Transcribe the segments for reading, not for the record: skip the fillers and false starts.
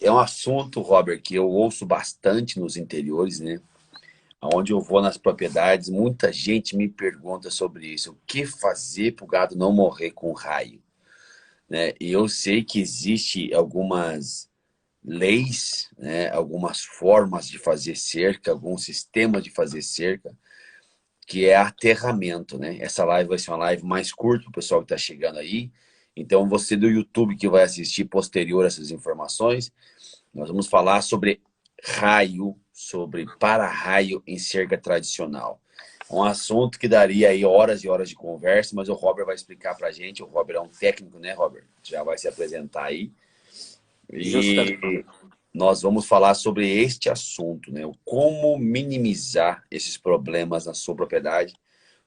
é um assunto, Robert, que eu ouço bastante nos interiores, né? Onde eu vou nas propriedades, muita gente me pergunta sobre isso. O que fazer para o gado não morrer com raio? Né? E eu sei que existe algumas leis, né? Algumas formas de fazer cerca, algum sistema de fazer cerca, que é aterramento, né? Essa live vai ser uma live mais curta para o pessoal que está chegando aí. Então, você do YouTube que vai assistir posterior a essas informações, nós vamos falar sobre raio, sobre para-raio em cerca tradicional. Um assunto que daria aí horas e horas de conversa, mas o Robert vai explicar para a gente. O Robert é um técnico, né, Robert? Já vai se apresentar aí. Justamente. E nós vamos falar sobre este assunto, né? Como minimizar esses problemas na sua propriedade,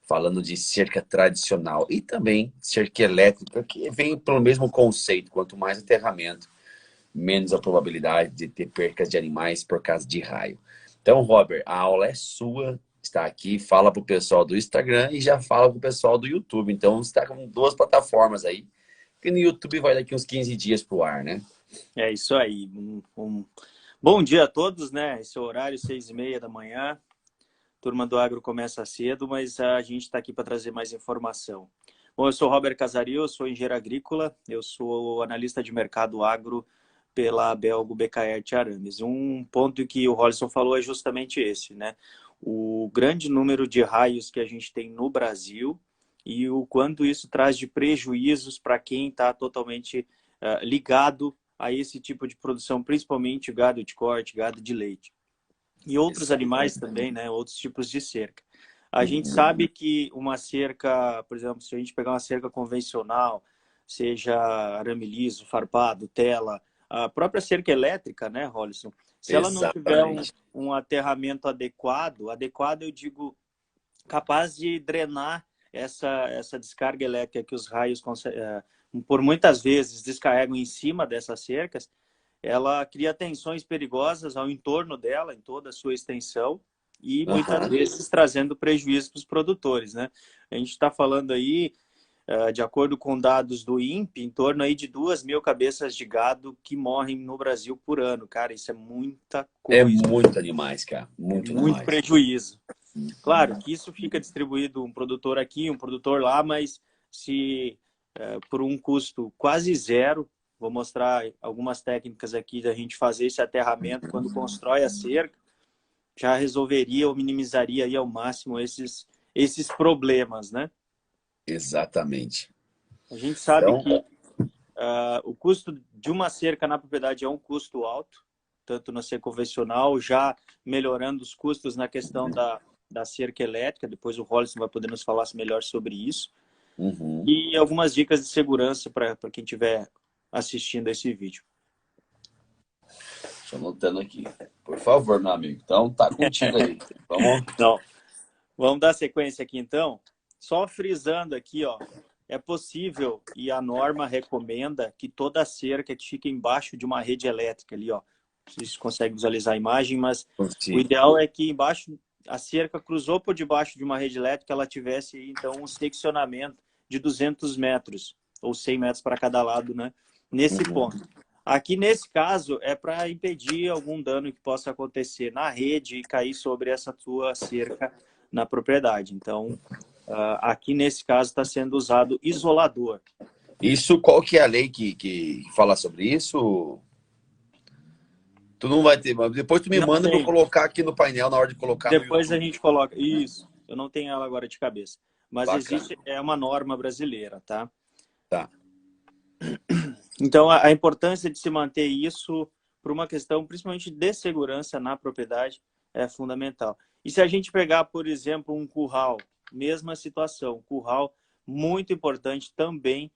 falando de cerca tradicional e também cerca elétrica, que vem pelo mesmo conceito. Quanto mais aterramento, menos a probabilidade de ter percas de animais por causa de raio. Então, Robert, a aula é sua, está aqui, fala para o pessoal do Instagram e já fala para o pessoal do YouTube. Então, você está com duas plataformas aí, que no YouTube vai daqui uns 15 dias para o ar, né? É isso aí. Bom dia a todos, né? Esse é o horário, 6h30 da manhã. Turma do Agro começa cedo, mas a gente está aqui para trazer mais informação. Bom, eu sou Robert Casario, eu sou engenheiro agrícola, eu sou analista de mercado agro pela Belgo BKR de Arames. Um ponto que o Rolson falou é justamente esse, né? O grande número de raios que a gente tem no Brasil e o quanto isso traz de prejuízos para quem está totalmente ligado a esse tipo de produção, principalmente o gado de corte, gado de leite. E outros animais também, né? Outros tipos de cerca. A gente sabe que uma cerca, por exemplo, se a gente pegar uma cerca convencional, seja arame liso, farpado, tela, a própria cerca elétrica, né, Rolison? Se ela não tiver Exatamente. um aterramento adequado eu digo, capaz de drenar essa descarga elétrica que os raios, por muitas vezes, descarregam em cima dessas cercas, ela cria tensões perigosas ao entorno dela, em toda a sua extensão, e muitas vezes trazendo prejuízo para os produtores, né? A gente está falando aí, de acordo com dados do INPE, em torno aí de 2.000 cabeças de gado que morrem no Brasil por ano. Cara, isso é muita É coisa, muito animais, cara. é Muito muito animais. prejuízo. Claro que isso fica distribuído um produtor aqui, um produtor lá, mas se por um custo quase zero, vou mostrar algumas técnicas aqui da gente fazer esse aterramento quando constrói a cerca, já resolveria ou minimizaria aí ao máximo esses problemas, né? Exatamente. A gente sabe Então, que o custo de uma cerca na propriedade é um custo alto, tanto na cerca convencional, já melhorando os custos na questão da cerca elétrica. Depois o Rolson vai poder nos falar melhor sobre isso. E algumas dicas de segurança para quem estiver assistindo esse vídeo. estou anotando aqui. Por favor, meu amigo. Então, tá contigo aí. Vamos. Então, vamos dar sequência aqui então. Só frisando aqui, ó, é possível e a norma recomenda que toda cerca que fique embaixo de uma rede elétrica ali, ó. Vocês conseguem visualizar a imagem, mas o Consigo. ideal é que embaixo a cerca cruzou por debaixo de uma rede elétrica, ela tivesse então um seccionamento de 200 metros ou 100 metros para cada lado, né? Nesse ponto. Aqui nesse caso é para impedir algum dano que possa acontecer na rede e cair sobre essa tua cerca na propriedade. Então, aqui nesse caso está sendo usado isolador. Isso, qual que é a lei que fala sobre isso? Tu não vai ter, mas depois tu me Não manda para eu tem. colocar aqui no painel na hora de colocar no Depois a YouTube. gente coloca. Isso. Eu não tenho ela agora de cabeça. Mas Bacana. existe, é uma norma brasileira, tá? Tá. Então, a importância de se manter isso por uma questão, principalmente de segurança na propriedade, é fundamental. E se a gente pegar, por exemplo, um curral, mesma situação, curral, muito importante também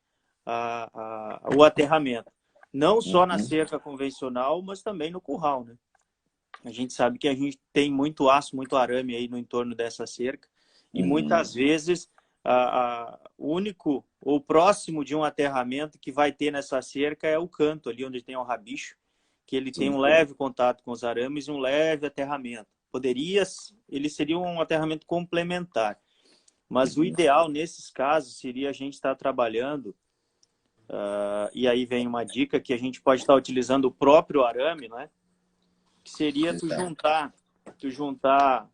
o aterramento. Não só na cerca convencional, mas também no curral, né? A gente sabe que a gente tem muito aço, muito arame aí no entorno dessa cerca e muitas vezes o único ou próximo de um aterramento que vai ter nessa cerca é o canto ali onde tem o rabicho, que ele tem um leve contato com os arames e um leve aterramento. Ele seria um aterramento complementar, mas o ideal nesses casos seria a gente estar trabalhando E aí vem uma dica que a gente pode estar utilizando o próprio arame, né? Que seria tu juntar,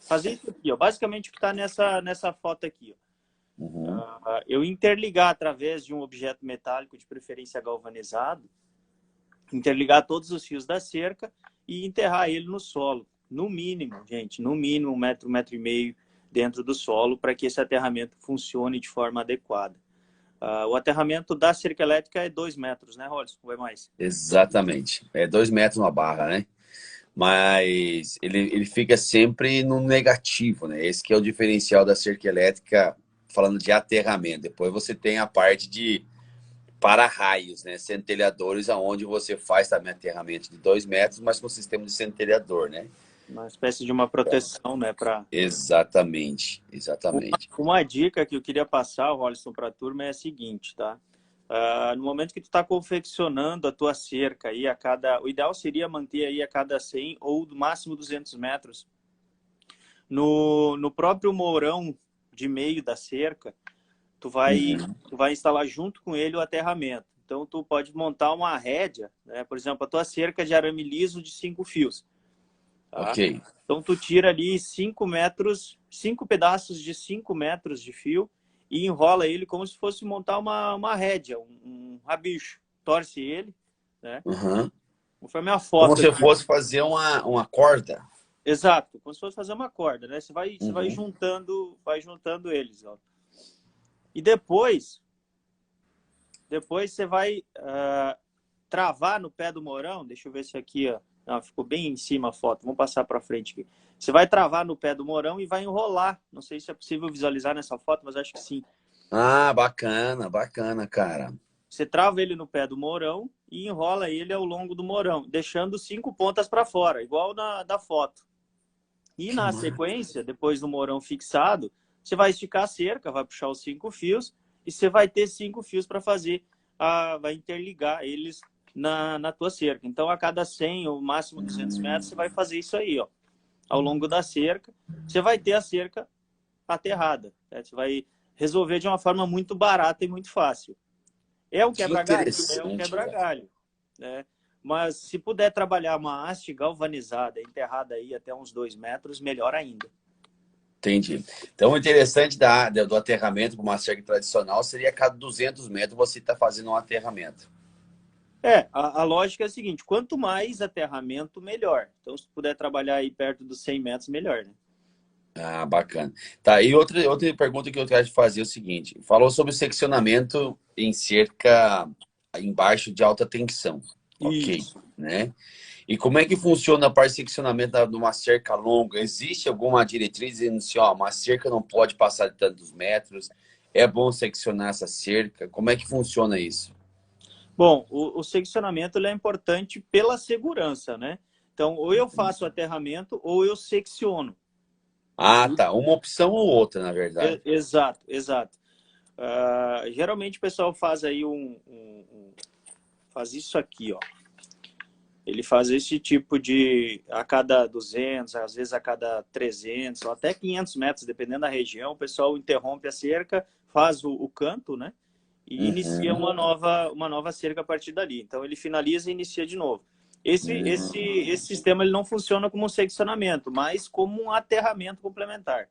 fazer isso aqui, ó, basicamente o que está nessa foto aqui, ó. Uhum. Eu interligar através de um objeto metálico, de preferência galvanizado, interligar todos os fios da cerca e enterrar ele no solo. No mínimo, gente, no mínimo 1 metro e meio dentro do solo para que esse aterramento funcione de forma adequada. O aterramento da cerca elétrica é 2 metros, né, Rolson? Ou é mais? Exatamente. É 2 metros uma barra, né? Mas ele fica sempre no negativo, né? Esse que é o diferencial da cerca elétrica, falando de aterramento. Depois você tem a parte de para-raios, né? Centelhadores, aonde você faz também aterramento de 2 metros, mas com sistema de centelhador, né? Uma espécie de uma proteção, né? Exatamente, exatamente. Uma dica que eu queria passar, Rolson, para a turma é a seguinte, tá? No momento que tu está confeccionando a tua cerca, aí o ideal seria manter aí a cada 100 ou no máximo 200 metros. No próprio mourão de meio da cerca, tu vai instalar junto com ele o aterramento. Então, tu pode montar uma rédea, né? Por exemplo, a tua cerca de arame liso de 5 fios. Tá? Ok. Então, tu tira ali 5 metros, 5 pedaços de 5 metros de fio e enrola ele como se fosse montar uma rédea, um rabicho. Torce ele, né? Uhum. Conforme a Como foto se aqui. fosse fazer uma corda. Exato, como se fosse fazer uma corda, né? Você vai Uhum. juntando eles, ó. E depois você vai travar no pé do mourão. Deixa eu ver se aqui, ó. Não, ficou bem em cima a foto. Vamos passar para frente aqui. Você vai travar no pé do mourão e vai enrolar. Não sei se é possível visualizar nessa foto, mas acho que sim. Ah, bacana, bacana, cara. Você trava ele no pé do mourão e enrola ele ao longo do mourão, deixando 5 pontas para fora, igual da foto. E Que na massa. sequência, depois do mourão fixado, você vai esticar a cerca, vai puxar os 5 fios e você vai ter 5 fios para fazer, vai interligar eles na tua cerca. Então, a cada 100 ou máximo 200 metros, você vai fazer isso aí, ó, ao longo da cerca. Você vai ter a cerca aterrada. Né? Você vai resolver de uma forma muito barata e muito fácil. É um Que quebra-galho? É um interessante, cara. quebra-galho. Né? Mas se puder trabalhar uma haste galvanizada, enterrada aí até uns 2 metros, melhor ainda. Entendi. Então, o interessante do aterramento para uma cerca tradicional seria a cada 200 metros você está fazendo um aterramento. A lógica é a seguinte, quanto mais aterramento, melhor. Então, se puder trabalhar aí perto dos 100 metros, melhor, né? Ah, bacana. Tá, e outra pergunta que eu quero te fazer é o seguinte. Falou sobre seccionamento em cerca embaixo de alta tensão. Ok, Isso. né? E como é que funciona a parte de seccionamento de uma cerca longa? Existe alguma diretriz dizendo assim, ó, uma cerca não pode passar de tantos metros? É bom seccionar essa cerca? Como é que funciona isso? Bom, o seccionamento ele é importante pela segurança, né? Então, ou eu faço aterramento ou eu secciono. Ah, tá. Uma opção ou outra, na verdade. Exato, exato. Geralmente o pessoal faz aí faz isso aqui, ó. Ele faz esse tipo de a cada 200, às vezes a cada 300, ou até 500 metros, dependendo da região, o pessoal interrompe a cerca, faz o canto, né? E inicia Uhum. uma nova cerca a partir dali. Então ele finaliza e inicia de novo. Esse sistema ele não funciona como um seccionamento, mas como um aterramento complementar.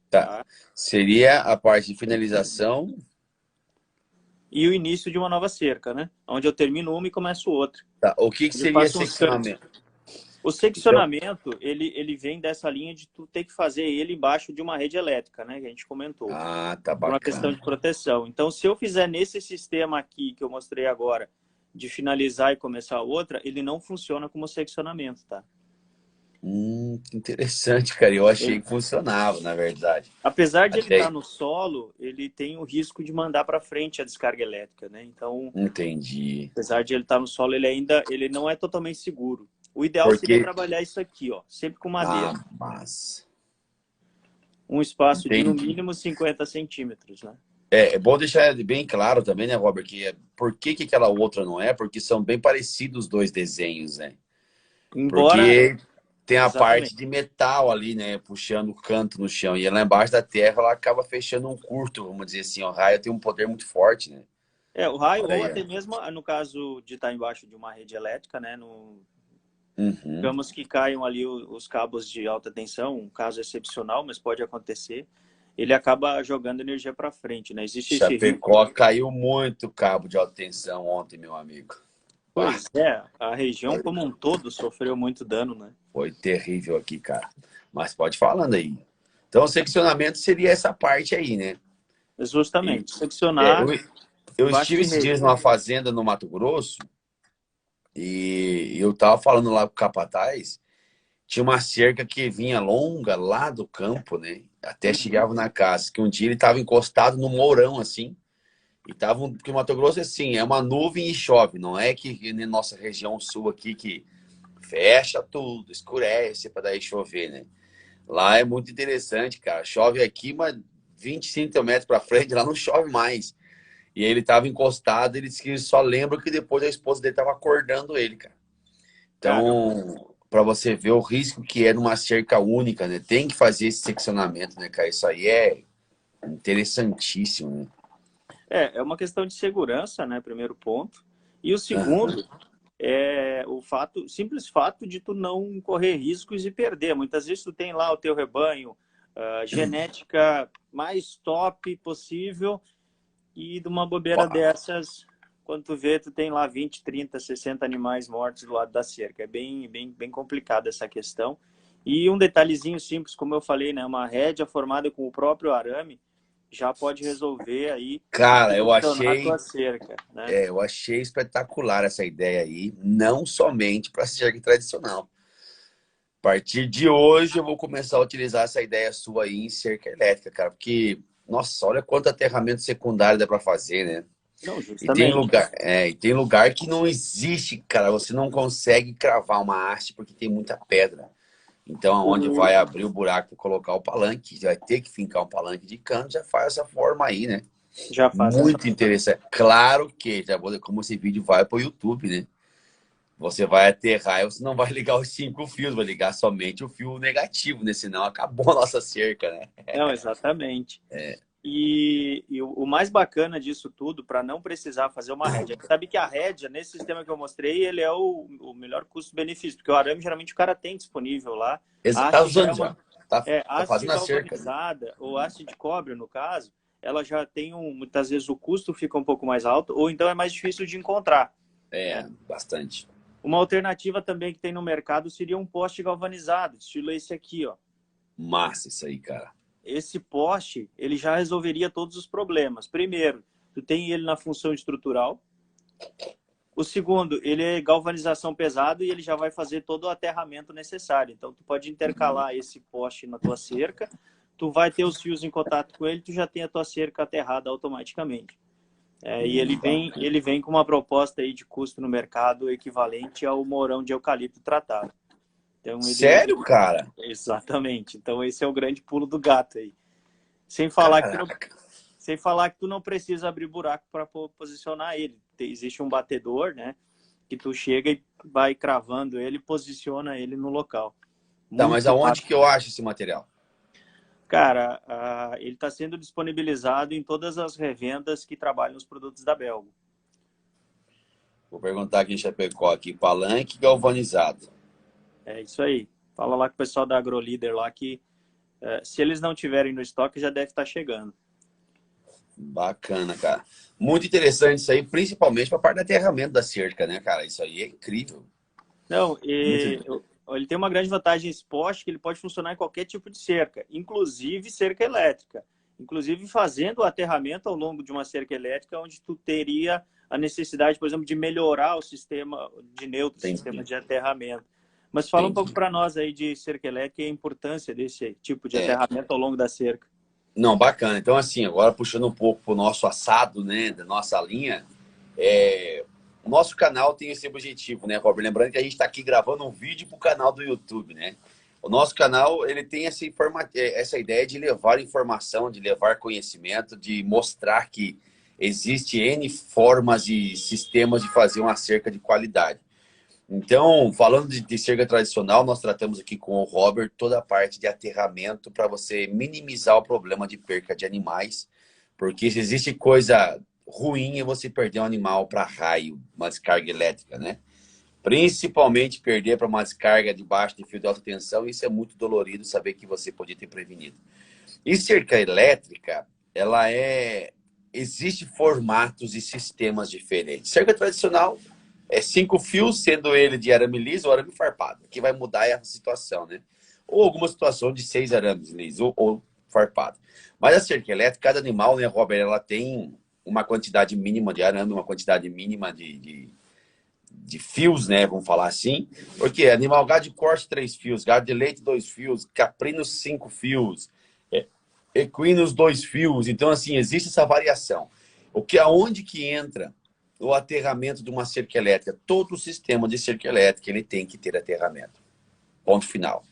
Tá. Tá? Seria a parte de finalização. E o início de uma nova cerca, né? Onde eu termino uma e começo outra. Tá. O que Eu seria faço uns cantos. seccionamento? O Então, seccionamento, ele vem dessa linha de tu ter que fazer ele embaixo de uma rede elétrica, né? Que a gente comentou. ah, tá Por uma questão bacana. de proteção. Então, se eu fizer nesse sistema aqui que eu mostrei agora, de finalizar e começar outra, ele não funciona como seccionamento, tá? Que interessante, cara. Eu achei que funcionava, na verdade. Apesar de ele Até estar no solo, ele tem o risco de mandar para frente a descarga elétrica, né? Então, entendi. apesar de ele estar no solo, ele não é totalmente seguro. O ideal seria Porque. trabalhar isso aqui, ó, sempre com Ah, madeira. mas. Um espaço de no Entendi. mínimo 50 centímetros, né? É bom deixar bem claro também, né, Robert, por que aquela outra não é? Porque são bem parecidos os dois desenhos, né? Embora, Porque tem a parte exatamente. de metal ali, né? Puxando o canto no chão. E lá embaixo da terra, ela acaba fechando um curto, vamos dizer assim. O raio tem um poder muito forte, né? O raio, Olha ou aí. até mesmo no caso de estar embaixo de uma rede elétrica, né? Uhum. Digamos que caiam ali os cabos de alta tensão, um caso excepcional, mas pode acontecer. Ele acaba jogando energia para frente, né? Existe esse risco. Chapecó caiu muito cabo de alta tensão ontem, meu amigo. Bah, Pois é, a região como um todo sofreu muito dano, né? foi terrível aqui, cara. Mas pode falando aí. Então, o seccionamento seria essa parte aí, né? E, Justamente, é, eu, seccionar eu embaixo estive de esses rede. dias numa fazenda no Mato Grosso e eu tava falando lá com o capataz, tinha uma cerca que vinha longa lá do campo, né? Até Uhum. chegava na casa, que um dia ele tava encostado no mourão, assim, e tava, porque o Mato Grosso, assim, é uma nuvem e chove, não é que na nossa região sul aqui que fecha tudo, escurece para daí chover, né? Lá é muito interessante, cara. Chove aqui, mas 25 metros para frente, lá não chove mais. E ele tava encostado, ele disse que ele só lembra que depois a esposa dele tava acordando ele, cara. Caramba. Então, para você ver o risco que é numa cerca única, né? Tem que fazer esse seccionamento, né, cara? Isso aí é interessantíssimo, né? É uma questão de segurança, né? Primeiro ponto. E o Aham. segundo é o fato, simples fato de tu não correr riscos e perder. Muitas vezes tu tem lá o teu rebanho, genética mais top possível, e de uma bobeira Pá. dessas, quando tu vê, tu tem lá 20, 30, 60 animais mortos do lado da cerca. É bem complicada essa questão. E um detalhezinho simples, como eu falei, né? Uma rédea formada com o próprio arame já pode resolver aí e Cara, direcionar a tua cerca, né? eu achei espetacular essa ideia aí, não somente para cerca tradicional. A partir de hoje eu vou começar a utilizar essa ideia sua aí em cerca elétrica, cara, porque, nossa, olha quanto aterramento secundário dá para fazer, né? Não, E tem justamente. lugar, e tem lugar que não existe, cara, você não consegue cravar uma haste porque tem muita pedra. Então, aonde O, vai abrir o buraco para colocar o palanque, vai ter que fincar um palanque de canto, já faz essa forma aí, né? já faz essa. Muito interessante. Claro que, já vou, como esse vídeo vai para o YouTube, né? Você vai aterrar e você não vai ligar os 5 fios, vai ligar somente o fio negativo, né? Senão acabou a nossa cerca, né? Não, exatamente. E o mais bacana disso tudo, para não precisar fazer uma rédea, sabe que a rédea, nesse sistema que eu mostrei, ele é o melhor custo-benefício, porque o arame geralmente o cara tem disponível lá. A Tá haste já é usando uma já. Tá haste fazendo a cerca, né? galvanizada, ou haste de cobre, no caso, ela já tem muitas vezes o custo fica um pouco mais alto, ou então é mais difícil de encontrar, né? É, bastante. Uma alternativa também que tem no mercado seria um poste galvanizado, estilo esse aqui, ó. Massa isso aí, cara. Esse poste, ele já resolveria todos os problemas. Primeiro, tu tem ele na função estrutural. O segundo, ele é galvanização pesado e ele já vai fazer todo o aterramento necessário. Então, tu pode intercalar esse poste na tua cerca, tu vai ter os fios em contato com ele, tu já tem a tua cerca aterrada automaticamente. E Bacana. ele vem com uma proposta aí de custo no mercado equivalente ao mourão de eucalipto tratado. Então, Sério, cara? exatamente. Então, esse é o grande pulo do gato aí. Sem falar que tu não, Caraca. sem falar que tu não precisa abrir buraco para posicionar ele. Existe um batedor, né? Que tu chega e vai cravando ele, posiciona ele no local. Tá, mas Muito aonde rápido. que eu acho esse material? Cara, ele está sendo disponibilizado em todas as revendas que trabalham os produtos da Belgo. Vou perguntar aqui em Chapecó, aqui, palanque galvanizado. É isso aí. Fala lá com o pessoal da AgroLíder lá que se eles não tiverem no estoque, já deve estar chegando. Bacana, cara. Muito interessante isso aí, principalmente para a parte do aterramento da cerca, né, cara? Isso aí é incrível. Não, Muito. ele tem uma grande vantagem esse poste que ele pode funcionar em qualquer tipo de cerca, inclusive cerca elétrica. Inclusive fazendo o aterramento ao longo de uma cerca elétrica, onde tu teria a necessidade, por exemplo, de melhorar o sistema de neutro, o sistema Entendi. de aterramento. Mas fala um pouco Entendi. para nós aí de cerca elétrica e a importância desse tipo de aterramento ao longo da cerca. Não, bacana. Então, assim, agora puxando um pouco pro nosso assado, né, da nossa linha, o nosso canal tem esse objetivo, né, Robert? Lembrando que a gente está aqui gravando um vídeo pro canal do YouTube, né? O nosso canal, ele tem essa ideia de levar informação, de levar conhecimento, de mostrar que existe N formas e sistemas de fazer uma cerca de qualidade. Então, falando de cerca tradicional, nós tratamos aqui com o Robert toda a parte de aterramento para você minimizar o problema de perca de animais, porque se existe coisa ruim é você perder um animal para raio, uma descarga elétrica, né? Principalmente perder para uma descarga debaixo de fio de alta tensão, isso é muito dolorido saber que você podia ter prevenido. E cerca elétrica, ela é... Existem formatos e sistemas diferentes. Cerca tradicional é 5 fios, sendo ele de arame liso ou arame farpado. O que vai mudar é a situação, né? Ou alguma situação de 6 arames liso ou farpado. Mas a cerca elétrica, cada animal, né, Robert, ela tem uma quantidade mínima de arame, uma quantidade mínima de fios, né? Vamos falar assim. Porque animal gado de corte, 3 fios, gado de leite, 2 fios, caprino, 5 fios, equinos, 2 fios. Então, assim, existe essa variação. Aonde que entra o aterramento de uma cerca elétrica? Todo o sistema de cerca elétrica ele tem que ter aterramento. Ponto final.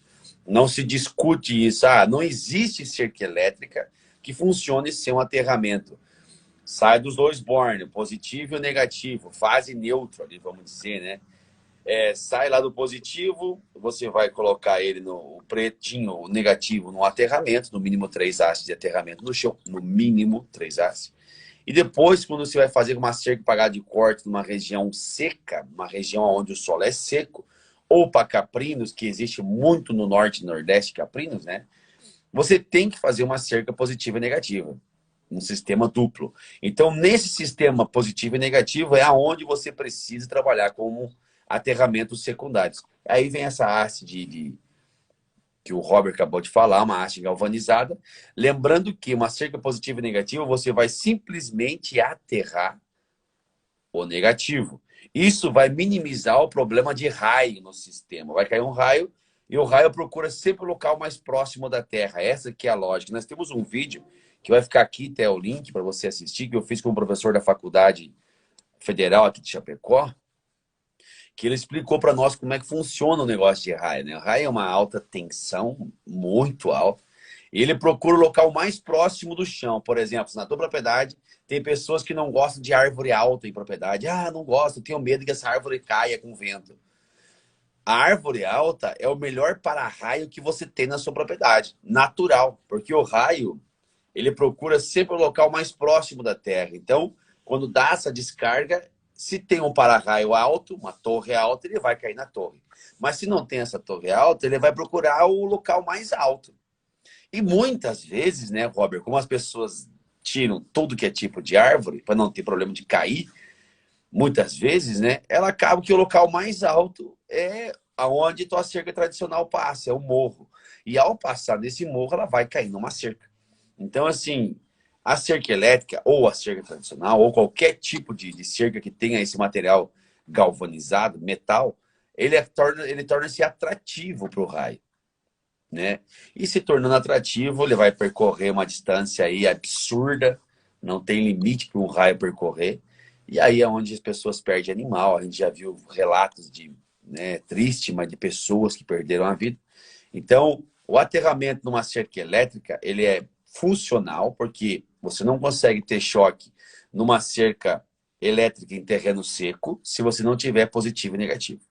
Não se discute isso. Não existe cerca elétrica que funcione sem um aterramento. Sai dos dois bornes, o positivo e o negativo, fase neutra, ali, vamos dizer, né? Sai lá do positivo, você vai colocar ele no pretinho, o negativo, no aterramento, no mínimo 3 hastes de aterramento no chão, no mínimo 3 hastes. E depois, quando você vai fazer uma cerca pagada de corte numa região seca, uma região onde o solo é seco, ou para caprinos, que existe muito no norte e nordeste, caprinos, né? Você tem que fazer uma cerca positiva e negativa. Um sistema duplo. Então, nesse sistema positivo e negativo é aonde você precisa trabalhar como aterramentos secundários. Aí vem essa haste que o Robert acabou de falar, uma haste galvanizada. Lembrando que uma cerca positiva e negativa, você vai simplesmente aterrar o negativo. Isso vai minimizar o problema de raio no sistema. Vai cair um raio e o raio procura sempre o local mais próximo da Terra. Essa que é a lógica. Nós temos um vídeo que vai ficar aqui, até o link para você assistir, que eu fiz com um professor da Faculdade Federal aqui de Chapecó, que ele explicou para nós como é que funciona o negócio de raio, né? O raio é uma alta tensão, muito alta, e ele procura o local mais próximo do chão. Por exemplo, na tua propriedade, tem pessoas que não gostam de árvore alta em propriedade. Não gosto, tenho medo que essa árvore caia com vento. A árvore alta é o melhor para-raio que você tem na sua propriedade, natural, porque o raio, ele procura sempre o local mais próximo da terra. Então, quando dá essa descarga, se tem um para-raio alto, uma torre alta, ele vai cair na torre. Mas se não tem essa torre alta, ele vai procurar o local mais alto. E muitas vezes, né, Robert, como as pessoas tiram tudo que é tipo de árvore, para não ter problema de cair, muitas vezes, né, ela acaba que o local mais alto é aonde tua cerca tradicional passa, é o morro. E ao passar nesse morro, ela vai cair numa cerca. Então, assim, a cerca elétrica, ou a cerca tradicional, ou qualquer tipo de cerca que tenha esse material galvanizado, metal, ele torna-se atrativo para o raio, né? E se tornando atrativo, ele vai percorrer uma distância aí absurda, não tem limite para um raio percorrer, e aí é onde as pessoas perdem animal. A gente já viu relatos de, né, triste, mas de pessoas que perderam a vida. Então, o aterramento numa cerca elétrica, ele é funcional, porque você não consegue ter choque numa cerca elétrica em terreno seco se você não tiver positivo e negativo.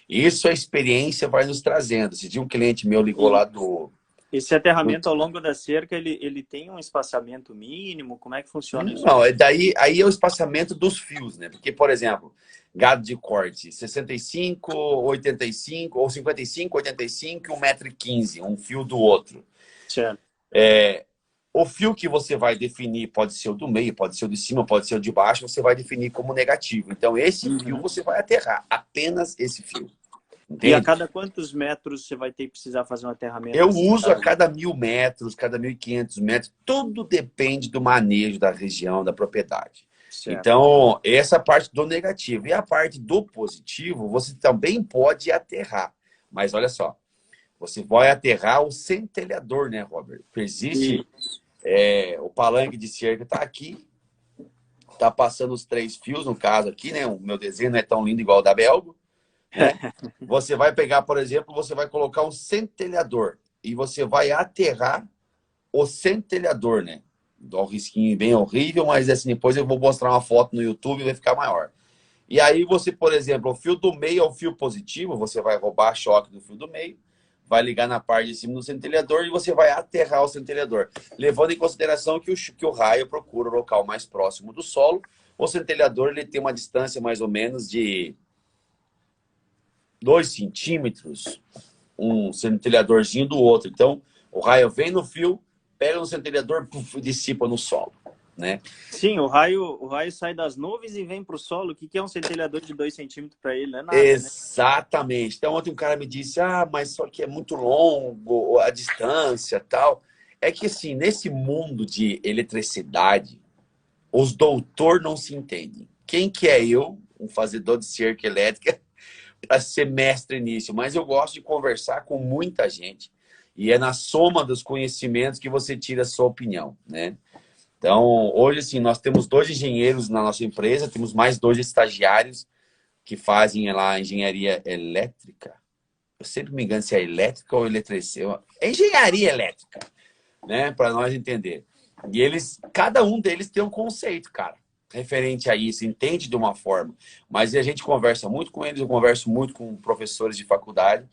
Isso a experiência vai nos trazendo. Se de um cliente meu ligou lá do... Esse aterramento ao longo da cerca, ele tem um espaçamento mínimo? Como é que funciona isso? Não, aí é o espaçamento dos fios, né? Porque, por exemplo, gado de corte, 65, 85, ou 55, 85 e 1,15 m, um fio do outro. Certo. O fio que você vai definir pode ser o do meio, pode ser o de cima, pode ser o de baixo, você vai definir como negativo. Então, esse fio você vai aterrar, apenas esse fio. Entende? E a cada quantos metros você vai ter que precisar fazer um aterramento? Eu uso a cada 1.000 metros, cada 1.500 metros, tudo depende do manejo da região, da propriedade. Certo. Então, essa parte do negativo. E a parte do positivo, você também pode aterrar. Mas olha só, você vai aterrar o centelhador, né, Robert? Existe o palanque de cerca, está aqui, está passando os 3 fios, no caso aqui, né? O meu desenho não é tão lindo igual o da Belgo. Né? Você vai pegar, por exemplo, você vai colocar um centelhador e você vai aterrar o centelhador, né? Dá um risquinho bem horrível, mas assim, depois eu vou mostrar uma foto no YouTube e vai ficar maior. E aí você, por exemplo, o fio do meio é o fio positivo, você vai roubar choque do fio do meio, vai ligar na parte de cima do centelhador e você vai aterrar o centelhador, levando em consideração que o raio procura o local mais próximo do solo. O centelhador ele tem uma distância mais ou menos de 2 centímetros, um centelhadorzinho do outro. Então, o raio vem no fio, pega no centelhador e dissipa no solo, né? Sim, o raio sai das nuvens e vem para o solo. O que é um centelhador de 2 centímetros para ele? Não é nada, né? Exatamente. Então, ontem um cara me disse, mas só que é muito longo a distância tal. É que, assim, nesse mundo de eletricidade, os doutores não se entendem. Quem que é eu, um fazedor de cerca elétrica, para ser mestre nisso? Mas eu gosto de conversar com muita gente. E é na soma dos conhecimentos que você tira a sua opinião, né? Então, hoje, assim, nós temos 2 engenheiros na nossa empresa, temos mais 2 estagiários que fazem lá engenharia elétrica. Eu sempre me engano se é elétrica ou eletricista. É engenharia elétrica, né? Para nós entender. E eles, cada um deles tem um conceito, cara, referente a isso, entende de uma forma. Mas a gente conversa muito com eles, eu converso muito com professores de faculdade.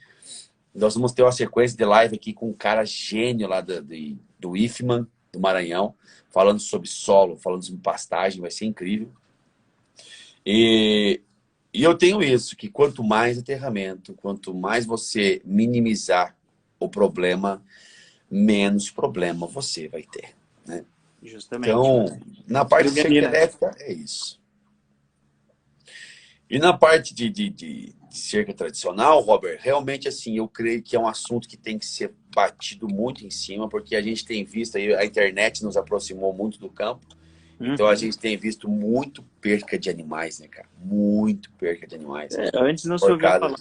Nós vamos ter uma sequência de live aqui com um cara gênio lá do IFMAN, do Maranhão, falando sobre solo, falando sobre pastagem, vai ser incrível. E eu tenho isso, que quanto mais aterramento, quanto mais você minimizar o problema, menos problema você vai ter, né? Justamente. Então, na parte de cerca elétrica, é isso. E na parte de cerca tradicional, Robert, realmente, assim, eu creio que é um assunto que tem que ser batido muito em cima, porque a gente tem visto, aí, a internet nos aproximou muito do campo, então a gente tem visto muito perca de animais, né, cara? Muito perca de animais. Antes não se ouvia falar.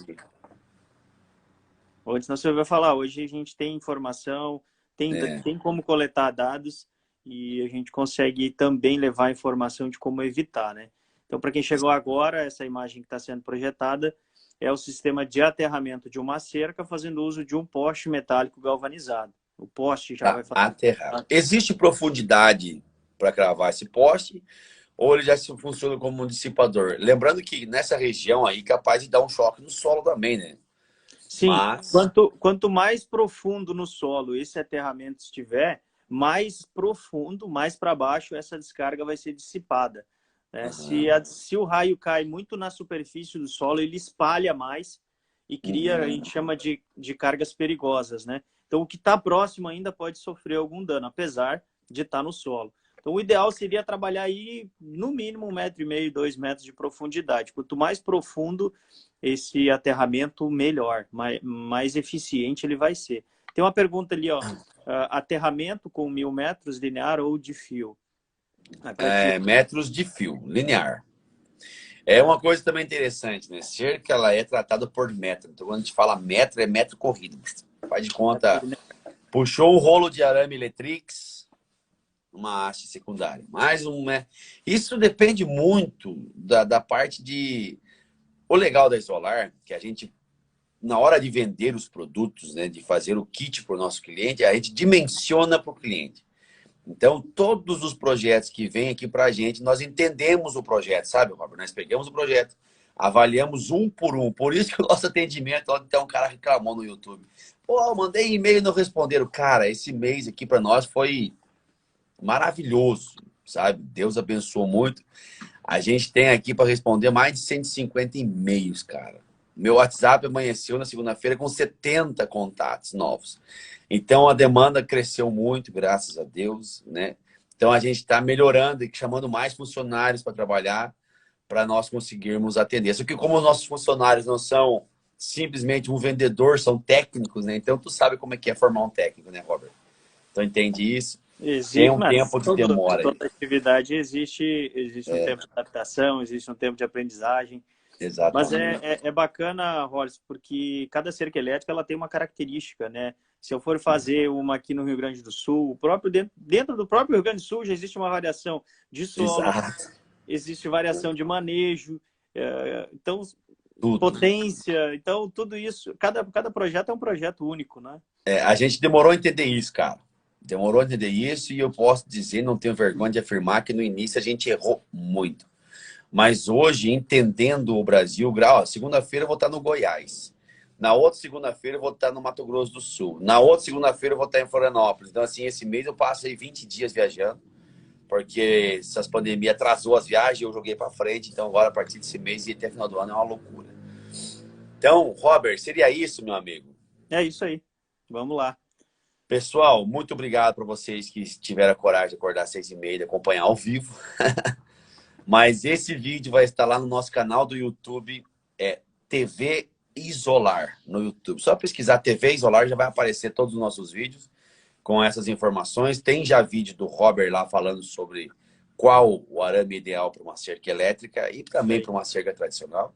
Antes não se ouvia falar. Hoje a gente tem informação, tem como coletar dados e a gente consegue também levar informação de como evitar, né? Então, para quem chegou agora, essa imagem que está sendo projetada é o sistema de aterramento de uma cerca fazendo uso de um poste metálico galvanizado. O poste já vai fazer... aterrar. Existe profundidade para cravar esse poste ou ele já funciona como um dissipador? Lembrando que nessa região aí, capaz de dar um choque no solo também, né? Sim, quanto mais profundo no solo esse aterramento estiver, mais profundo, mais para baixo, essa descarga vai ser dissipada. Né? Se o raio cai muito na superfície do solo, ele espalha mais e cria, a gente chama de cargas perigosas. Né? Então, o que está próximo ainda pode sofrer algum dano, apesar de estar no solo. Então, o ideal seria trabalhar aí, no mínimo, 1,5 m, 2 metros de profundidade. Quanto mais profundo esse aterramento, melhor, mais eficiente ele vai ser. Tem uma pergunta ali, ó. Aterramento com 1.000 metros linear ou de fio? Metros de fio, linear. É uma coisa também interessante, né? Cerca, ela é tratada por metro. Então, quando a gente fala metro, é metro corrido. Faz de conta, puxou um rolo de arame Letrix, uma haste secundária. Mais um, né? Isso depende muito da parte de... O legal da Isolar, que a gente, na hora de vender os produtos, né, de fazer o kit para o nosso cliente, a gente dimensiona para o cliente. Então, todos os projetos que vêm aqui para a gente, nós entendemos o projeto, sabe, Robert? Nós pegamos o projeto, avaliamos um por um. Por isso que o nosso atendimento, até um cara reclamou no YouTube. Pô, mandei e-mail e não responderam. Cara, esse mês aqui para nós foi maravilhoso, sabe? Deus abençoou muito. A gente tem aqui para responder mais de 150 e-mails, cara. Meu WhatsApp amanheceu na segunda-feira com 70 contatos novos. Então, a demanda cresceu muito, graças a Deus, né? Então, a gente está melhorando e chamando mais funcionários para trabalhar para nós conseguirmos atender. Só que como os nossos funcionários não são simplesmente um vendedor, são técnicos, né? Então, tu sabe como é que é formar um técnico, né, Robert? Então, entende isso? Tem um tempo de demora. Toda atividade existe um tempo de adaptação, existe um tempo de aprendizagem. Exatamente. Mas é bacana, Rollins, porque cada cerca elétrica ela tem uma característica, né? Se eu for fazer uma aqui no Rio Grande do Sul, dentro do próprio Rio Grande do Sul já existe uma variação de solo, existe variação de manejo, então tudo. Potência, então tudo isso, cada projeto é um projeto único, né? A gente demorou a entender isso, cara. Demorou a entender isso e eu posso dizer, não tenho vergonha de afirmar que no início a gente errou muito. Mas hoje, entendendo o Brasil, segunda-feira eu vou estar no Goiás. Na outra segunda-feira eu vou estar no Mato Grosso do Sul. Na outra segunda-feira eu vou estar em Florianópolis. Então, assim, esse mês eu passei 20 dias viajando, porque essas pandemias atrasou as viagens, eu joguei para frente. Então, agora, a partir desse mês e até final do ano é uma loucura. Então, Robert, seria isso, meu amigo. É isso aí. Vamos lá. Pessoal, muito obrigado para vocês que tiveram a coragem de acordar às 6h30 e acompanhar ao vivo. Mas esse vídeo vai estar lá no nosso canal do YouTube, TV Isolar, no YouTube. Só pesquisar TV Isolar, já vai aparecer todos os nossos vídeos com essas informações. Tem já vídeo do Robert lá falando sobre qual o arame ideal para uma cerca elétrica e também para uma cerca tradicional.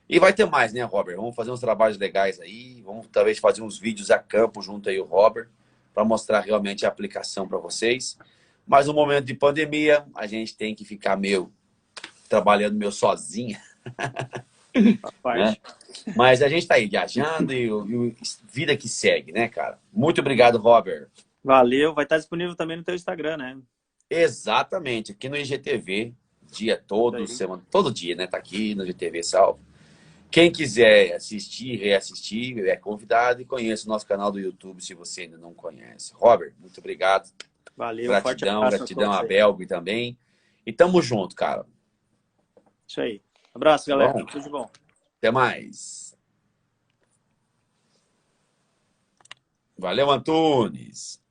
E vai ter mais, né, Robert? Vamos fazer uns trabalhos legais aí, vamos talvez fazer uns vídeos a campo junto aí o Robert, para mostrar realmente a aplicação para vocês. Mas no momento de pandemia, a gente tem que ficar trabalhando sozinho. Né? Mas a gente está aí viajando e vida que segue, né, cara? Muito obrigado, Robert. Valeu. Vai estar disponível também no teu Instagram, né? Exatamente. Aqui no IGTV, dia todo, semana, todo dia, né? Tá aqui no IGTV salvo. Quem quiser assistir, reassistir, é convidado e conheça o nosso canal do YouTube se você ainda não conhece. Robert, muito obrigado. Valeu, Gratidão, gratidão a Belgo também. E tamo junto, cara. Isso aí. Abraço, galera. Bom, Tudo de bom. até mais. Valeu, Antunes.